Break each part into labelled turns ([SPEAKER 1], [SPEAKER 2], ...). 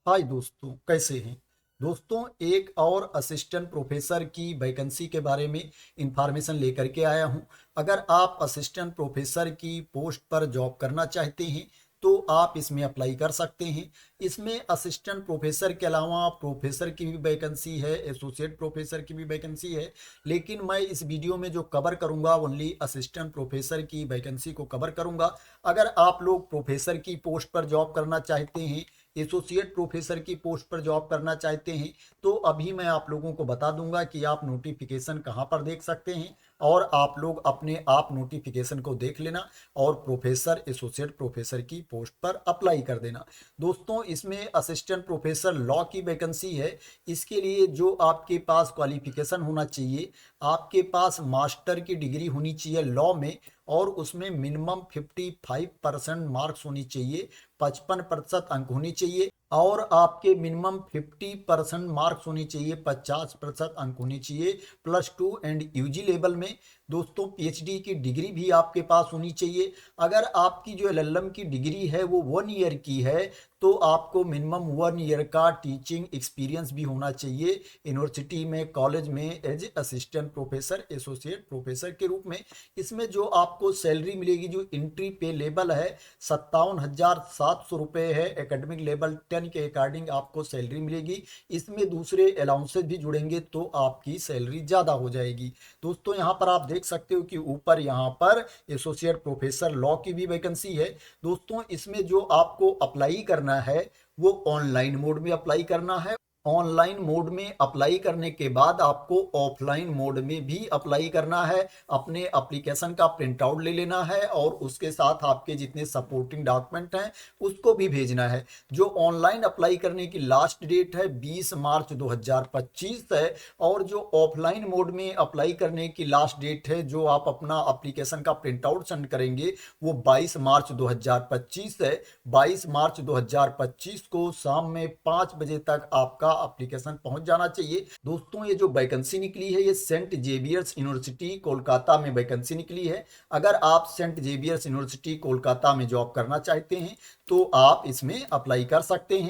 [SPEAKER 1] हाय दोस्तों, कैसे हैं। दोस्तों, एक और असिस्टेंट प्रोफेसर की वैकेंसी के बारे में इंफॉर्मेशन लेकर के आया हूं। अगर आप असिस्टेंट प्रोफेसर की पोस्ट पर जॉब करना चाहते हैं तो आप इसमें अप्लाई कर सकते हैं। इसमें असिस्टेंट प्रोफेसर के अलावा प्रोफेसर की भी वैकेंसी है, एसोसिएट प्रोफेसर की भी वैकेंसी है। लेकिन मैं इस वीडियो में जो कवर करूंगा ओनली असिस्टेंट प्रोफेसर की वैकेंसी को कवर करूंगा। अगर आप लोग प्रोफेसर की पोस्ट पर जॉब करना चाहते हैं, एसोसिएट प्रोफेसर की पोस्ट पर जॉब करना चाहते हैं, तो अभी मैं आप लोगों को बता दूंगा कि आप नोटिफिकेशन कहां पर देख सकते हैं और आप लोग अपने आप नोटिफिकेशन को देख लेना और प्रोफेसर एसोसिएट प्रोफेसर की पोस्ट पर अप्लाई कर देना। दोस्तों, इसमें असिस्टेंट प्रोफेसर लॉ की वैकेंसी है। इसके लिए जो आपके पास क्वालिफिकेशन होना चाहिए, आपके पास मास्टर की डिग्री होनी चाहिए लॉ में और उसमें मिनिमम 55% मार्क्स होनी चाहिए, 55% अंक होनी चाहिए और आपके मिनिमम 50% मार्क्स होने चाहिए, 50% अंक होने चाहिए +2 एंड यूजी लेवल में। दोस्तों, पीएचडी की डिग्री भी आपके पास होनी चाहिए। अगर आपकी जो एलएलएम की डिग्री है वो 1 ईयर की है तो आपको मिनिमम 1 ईयर का टीचिंग एक्सपीरियंस भी होना चाहिए यूनिवर्सिटी में, कॉलेज में, as assistant professor, associate professor के रूप में। इसमें जो आपको सैलरी मिलेगी, जो एंट्री पे लेवल है 57,700 रुपये है। एकेडमिक लेवल 10 के अकॉर्डिंग आपको सैलरी मिलेगी। इसमें दूसरे अलाउंसेस भी जुड़ेंगे तो आपकी सैलरी ज़्यादा हो जाएगी। दोस्तों, यहाँ पर आप देख सकते हो कि ऊपर यहाँ पर एसोसिएट प्रोफेसर लॉ की भी वैकेंसी है। दोस्तों, इसमें जो आपको अप्लाई करना है वो ऑनलाइन मोड में अप्लाई करना है। ऑनलाइन मोड में अप्लाई करने के बाद आपको ऑफलाइन मोड में भी अप्लाई करना है। अपने एप्लीकेशन का प्रिंट आउट ले लेना है और उसके साथ आपके जितने सपोर्टिंग डॉक्यूमेंट हैं उसको भी भेजना है। जो ऑनलाइन अप्लाई करने की लास्ट डेट है 20 मार्च 2025 है और जो ऑफलाइन मोड में अप्लाई करने की लास्ट डेट है, जो आप अपना एप्लीकेशन का प्रिंट आउट सेंड करेंगे, वो 22 मार्च 2025 है। 22 मार्च 2025 को शाम में 5 बजे तक आपका एप्लीकेशन पहुंच जाना चाहिए। दोस्तों, ये जो वैकेंसी निकली है ये सेंट जेवियर्स यूनिवर्सिटी कोलकाता में वैकेंसी निकली है। अगर आप सेंट जेवियर्स यूनिवर्सिटी कोलकाता में जॉब करना चाहते हैं तो आप इसमें अप्लाई कर सकते हैं।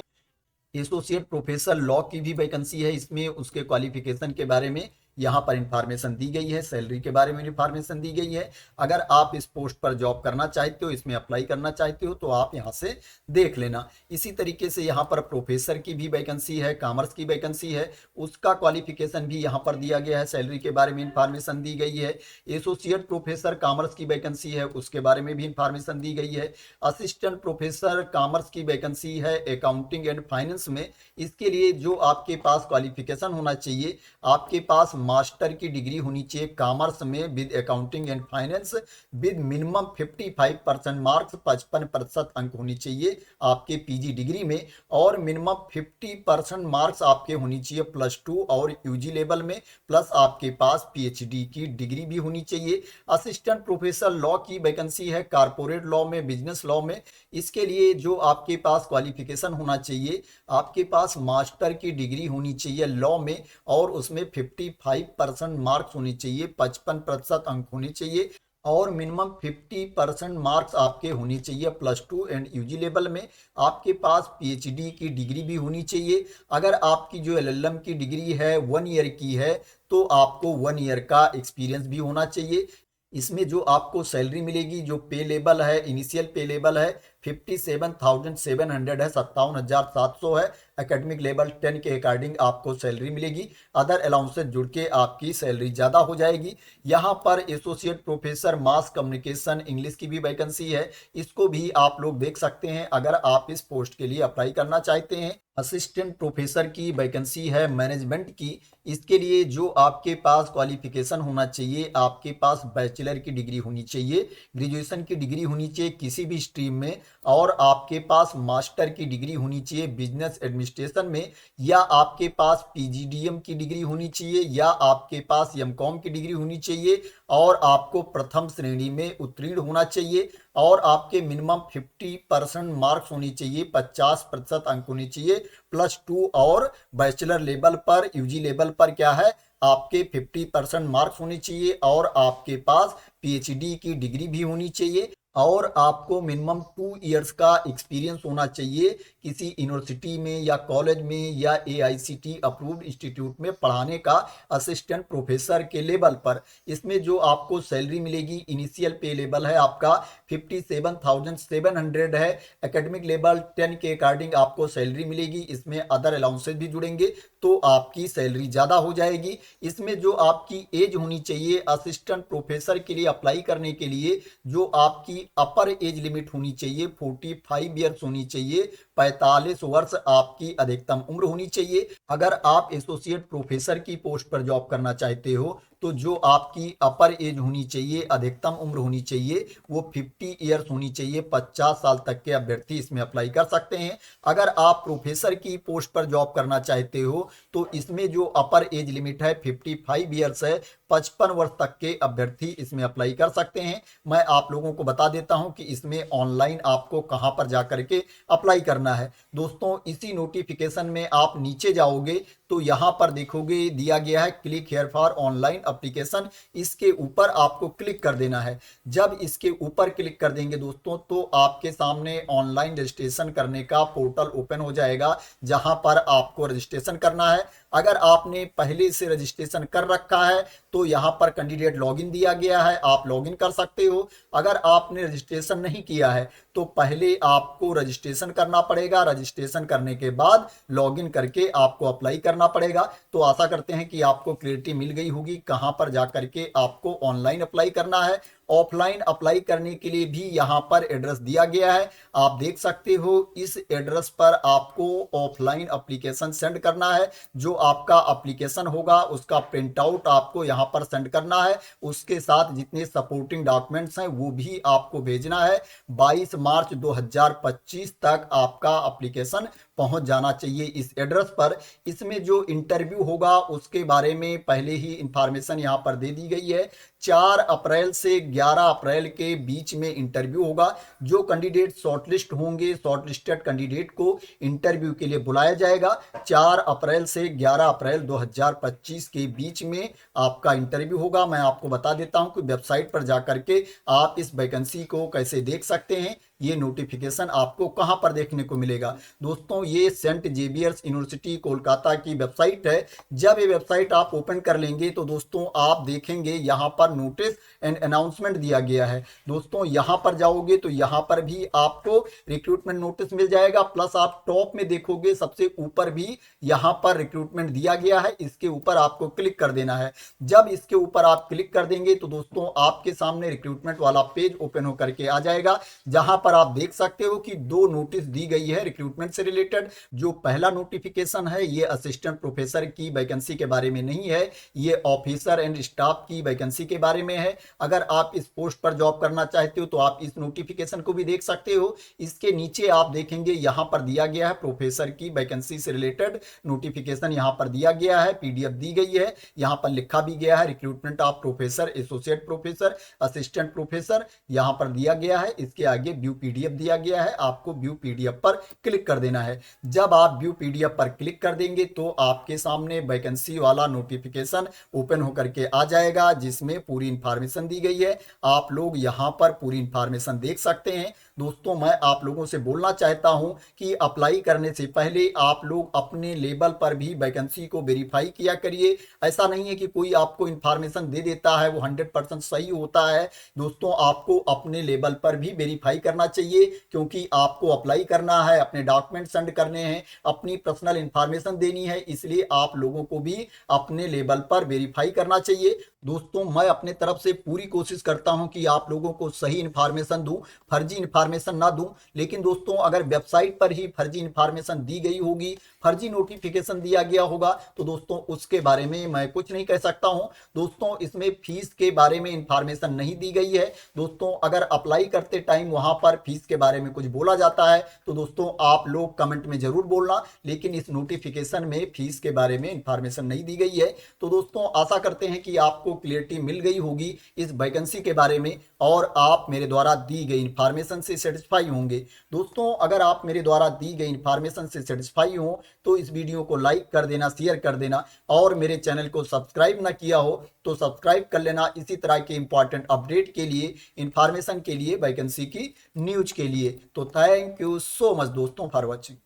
[SPEAKER 1] एसोसिएट प्रोफेसर लॉ की भी वैकेंसी है। इसमें उसके क्वालिफिकेशन के बारे में यहाँ पर इंफॉर्मेशन दी गई है, सैलरी के बारे में इंफॉर्मेशन दी गई है। अगर आप इस पोस्ट पर जॉब करना चाहते हो, इसमें अप्लाई करना चाहते हो तो आप यहाँ से देख लेना। इसी तरीके से यहाँ पर प्रोफेसर की भी वैकेंसी है, कॉमर्स की वैकेंसी है, उसका क्वालिफिकेशन भी यहाँ पर दिया गया है, सैलरी के बारे में इंफॉर्मेशन दी गई है। एसोसिएट प्रोफेसर कॉमर्स की वैकेंसी है, उसके बारे में भी इंफॉर्मेशन दी गई है। असिस्टेंट प्रोफेसर कॉमर्स की वैकेंसी है अकाउंटिंग एंड फाइनेंस में। इसके लिए जो आपके पास क्वालिफिकेशन होना चाहिए, आपके पास मास्टर की डिग्री होनी चाहिए कॉमर्स में with accounting and finance, with minimum 55% marks, 55% अंक होनी चाहिए आपके पीजी डिग्री में और मिनिमम 50% मार्क्स आपके होनी चाहिए +2 और यूजी लेवल में, प्लस आपके पास पीएचडी की डिग्री भी होनी चाहिए। असिस्टेंट प्रोफेसर लॉ की वैकेंसी है कारपोरेट लॉ में, बिजनेस लॉ में। इसके लिए जो आपके पास क्वालिफिकेशन होना चाहिए, आपके पास मास्टर की डिग्री होनी चाहिए लॉ में और उसमें 55% मार्क्स होने चाहिए, 55% अंक होने चाहिए और मिनिमम 50% मार्क्स आपके होने चाहिए +2 एंड यूजी लेवल में। आपके पास पीएचडी की डिग्री भी होनी चाहिए। अगर आपकी जो एलएलएम की डिग्री है 1 ईयर की है तो आपको 1 ईयर का एक्सपीरियंस भी होना चाहिए। इसमें जो आपको सैलरी मिलेगी, जो पे लेवल है, इनिशियल पे लेवल है 57,700 है, 57,700 है। एकेडमिक लेवल 10 के अकॉर्डिंग आपको सैलरी मिलेगी। अदर अलाउंसेस जुड़ के आपकी सैलरी ज़्यादा हो जाएगी। यहाँ पर associate professor mass communication English की भी वैकेंसी है, इसको भी आप लोग देख सकते हैं अगर आप इस पोस्ट के लिए अप्लाई करना चाहते हैं। असिस्टेंट प्रोफेसर की वैकेंसी है मैनेजमेंट की। इसके लिए जो आपके पास क्वालिफिकेशन होना चाहिए, आपके पास बैचलर की डिग्री होनी चाहिए, ग्रेजुएशन की डिग्री होनी चाहिए किसी भी स्ट्रीम में और आपके पास मास्टर की डिग्री होनी चाहिए बिजनेस एडमिनिस्ट्रेशन में, या आपके पास पीजीडीएम की डिग्री होनी चाहिए, या आपके पास एमकॉम की डिग्री होनी चाहिए और आपको प्रथम श्रेणी में उत्तीर्ण होना चाहिए और आपके मिनिमम 50% मार्क्स होनी चाहिए, 50% अंक होने चाहिए +2 और बैचलर लेवल पर, यूजी लेवल पर क्या है, आपके 50% मार्क्स होने चाहिए और आपके पास पीएचडी की डिग्री भी होनी चाहिए और आपको मिनिमम 2 इयर्स का एक्सपीरियंस होना चाहिए किसी यूनिवर्सिटी में या कॉलेज में या AICTE अप्रूव्ड इंस्टीट्यूट में पढ़ाने का असिस्टेंट प्रोफेसर के लेवल पर। इसमें जो आपको सैलरी मिलेगी, इनिशियल पे लेवल है आपका 57,700 है। एकेडमिक लेवल 10 के अकॉर्डिंग आपको सैलरी मिलेगी। इसमें अदर अलाउंसेस भी जुड़ेंगे तो आपकी सैलरी ज़्यादा हो जाएगी। इसमें जो आपकी एज होनी चाहिए असिस्टेंट प्रोफेसर के लिए अप्लाई करने के लिए, जो आपकी अपर एज लिमिट होनी चाहिए 45 ईयर्स होनी चाहिए, 45 वर्ष आपकी अधिकतम उम्र होनी चाहिए। अगर आप एसोसिएट प्रोफेसर की पोस्ट पर जॉब करना चाहते हो तो जो आपकी अपर एज होनी चाहिए, अधिकतम उम्र होनी चाहिए, वो 50 ईयर्स होनी चाहिए। 50 साल तक के अभ्यर्थी इसमें अप्लाई कर सकते हैं। अगर आप प्रोफेसर की पोस्ट पर जॉब करना चाहते हो तो इसमें जो अपर एज लिमिट है 55 ईयर्स है। 55 वर्ष तक के अभ्यर्थी इसमें अप्लाई कर सकते हैं। मैं आप लोगों को बता देता हूं कि इसमें ऑनलाइन आपको कहां पर जाकर के अप्लाई करना है। दोस्तों, इसी नोटिफिकेशन में आप नीचे जाओगे तो यहां पर देखोगे दिया गया है click here for online application. इसके ऊपर आपको क्लिक कर देना है। जब इसके ऊपर क्लिक कर देंगे दोस्तों तो आपके सामने ऑनलाइन रजिस्ट्रेशन करने का पोर्टल ओपन हो जाएगा, जहां पर आपको रजिस्ट्रेशन करना है। अगर आपने पहले से रजिस्ट्रेशन कर रखा है तो यहां पर कैंडिडेट लॉगिन दिया गया है, आप लॉगिन कर सकते हो। अगर आपने रजिस्ट्रेशन नहीं किया है तो पहले आपको रजिस्ट्रेशन करना पड़ेगा। रजिस्ट्रेशन करने के बाद लॉगिन करके आपको अप्लाई करना पड़ेगा। तो आशा करते हैं कि आपको क्लियरिटी मिल गई होगी कहां पर जाकर के आपको ऑनलाइन अप्लाई करना है। ऑफलाइन अप्लाई करने के लिए भी यहां पर एड्रेस दिया गया है, आप देख सकते हो। इस एड्रेस पर आपको ऑफलाइन एप्लीकेशन सेंड करना है। जो आपका एप्लीकेशन होगा उसका प्रिंट आउट आपको यहां पर सेंड करना है। उसके साथ जितने सपोर्टिंग डॉक्यूमेंट्स हैं वो भी आपको भेजना है। 22 मार्च 2025 तक आपका एप्लीकेशन पहुंच जाना चाहिए इस एड्रेस पर। इसमें जो इंटरव्यू होगा उसके बारे में पहले ही इंफॉर्मेशन यहां पर दे दी गई है। 4 अप्रैल से 11 अप्रैल के बीच में इंटरव्यू होगा। जो कैंडिडेट शॉर्टलिस्ट होंगे, शॉर्टलिस्टेड कैंडिडेट को इंटरव्यू के लिए बुलाया जाएगा। 4 अप्रैल से 11 अप्रैल 2025 के बीच में आपका इंटरव्यू होगा। मैं आपको बता देता हूं कि वेबसाइट पर जाकर के आप इस वैकेंसी को कैसे देख सकते हैं। ये नोटिफिकेशन आपको कहां पर देखने को मिलेगा दोस्तों, ये सेंट जेवियर्स यूनिवर्सिटी कोलकाता की वेबसाइट है। जब ये वेबसाइट आप ओपन कर लेंगे तो दोस्तों आप देखेंगे यहां पर नोटिस एंड अनाउंसमेंट दिया गया है। दोस्तों यहां पर जाओगे तो यहां पर भी आपको रिक्रूटमेंट नोटिस मिल जाएगा। प्लस आप टॉप में देखोगे सबसे ऊपर भी यहां पर रिक्रूटमेंट दिया गया है। इसके ऊपर आपको क्लिक कर देना है। जब इसके ऊपर आप क्लिक कर देंगे तो दोस्तों आपके सामने रिक्रूटमेंट वाला पेज ओपन होकर के आ जाएगा, जहां पर आप देख सकते हो कि 2 नोटिस दी गई है रिक्रूटमेंट से रिलेटेड। जो पहला नोटिफिकेशन है ये असिस्टेंट प्रोफेसर की वैकेंसी के बारे में नहीं है, ये ऑफिसर एंड स्टाफ की वैकेंसी के बारे में है। अगर आप इस पोस्ट पर जॉब करना चाहते हो तो आप इस नोटिफिकेशन को भी देख सकते हो। इसके नीचे आप देखेंगे यहां पर दिया गया है प्रोफेसर की वैकेंसी से रिलेटेड नोटिफिकेशन यहां पर दिया गया है, PDF दी गई है। यहां पर लिखा भी गया है recruitment of professor, associate professor, assistant professor यहां पर दिया गया है। इसके आगे व्यू PDF दिया गया है, आपको व्यू PDF पर क्लिक कर देना है। जब आप व्यू PDF पर क्लिक कर देंगे तो आपके सामने वैकेंसी वाला नोटिफिकेशन ओपन होकर के आ जाएगा, जिसमें पूरी इंफॉर्मेशन दी गई है। आप लोग यहां पर पूरी इंफॉर्मेशन देख सकते हैं। दोस्तों मैं आप लोगों से बोलना चाहता हूं कि अप्लाई करने से पहले आप लोग अपने लेवल पर भी वैकेंसी को वेरीफाई किया करिए। ऐसा नहीं है कि कोई आपको इंफॉर्मेशन दे देता है वो 100% सही होता है। दोस्तों आपको अपने लेवल पर भी वेरीफाई करना चाहिए, क्योंकि आपको अप्लाई करना है, अपने डॉक्यूमेंट सेंड करने हैं, अपनी पर्सनल इंफॉर्मेशन देनी है। इसलिए आप लोगों को भी अपने लेवल पर वेरीफाई करना चाहिए। दोस्तों मैं अपने तरफ से पूरी कोशिश करता हूं कि आप लोगों को सही इंफॉर्मेशन दूं, फर्जी इंफॉर्मेशन ना दूं। लेकिन दोस्तों अगर वेबसाइट पर ही फर्जी इंफॉर्मेशन दी गई होगी, फर्जी नोटिफिकेशन दिया गया होगा तो दोस्तों उसके बारे में मैं कुछ नहीं कह सकता हूं। दोस्तों इसमें फीस के बारे में इंफॉर्मेशन नहीं दी गई है। दोस्तों अगर अप्लाई करते टाइम वहां पर फीस के बारे में कुछ बोला जाता है तो दोस्तों आप लोग कमेंट में जरूर बोलना, लेकिन इस नोटिफिकेशन में फीस के बारे में इंफॉर्मेशन नहीं दी गई है। तो दोस्तों आशा करते हैं कि आपको क्लियरिटी मिल गई होगी इस वैकेंसी के बारे में और आप मेरे द्वारा दी गई इंफॉर्मेशन से सेटिस्फाई होंगे। दोस्तों अगर आप मेरे द्वारा दी गई इंफॉर्मेशन से सेटिस्फाई हो तो इस वीडियो को लाइक कर देना, शेयर कर देना, और मेरे चैनल को सब्सक्राइब ना किया हो तो सब्सक्राइब कर लेना इसी तरह के इंपॉर्टेंट अपडेट के लिए, इंफॉर्मेशन के लिए, वैकेंसी की न्यूज के लिए। तो थैंक यू सो मच दोस्तों फॉर वॉचिंग।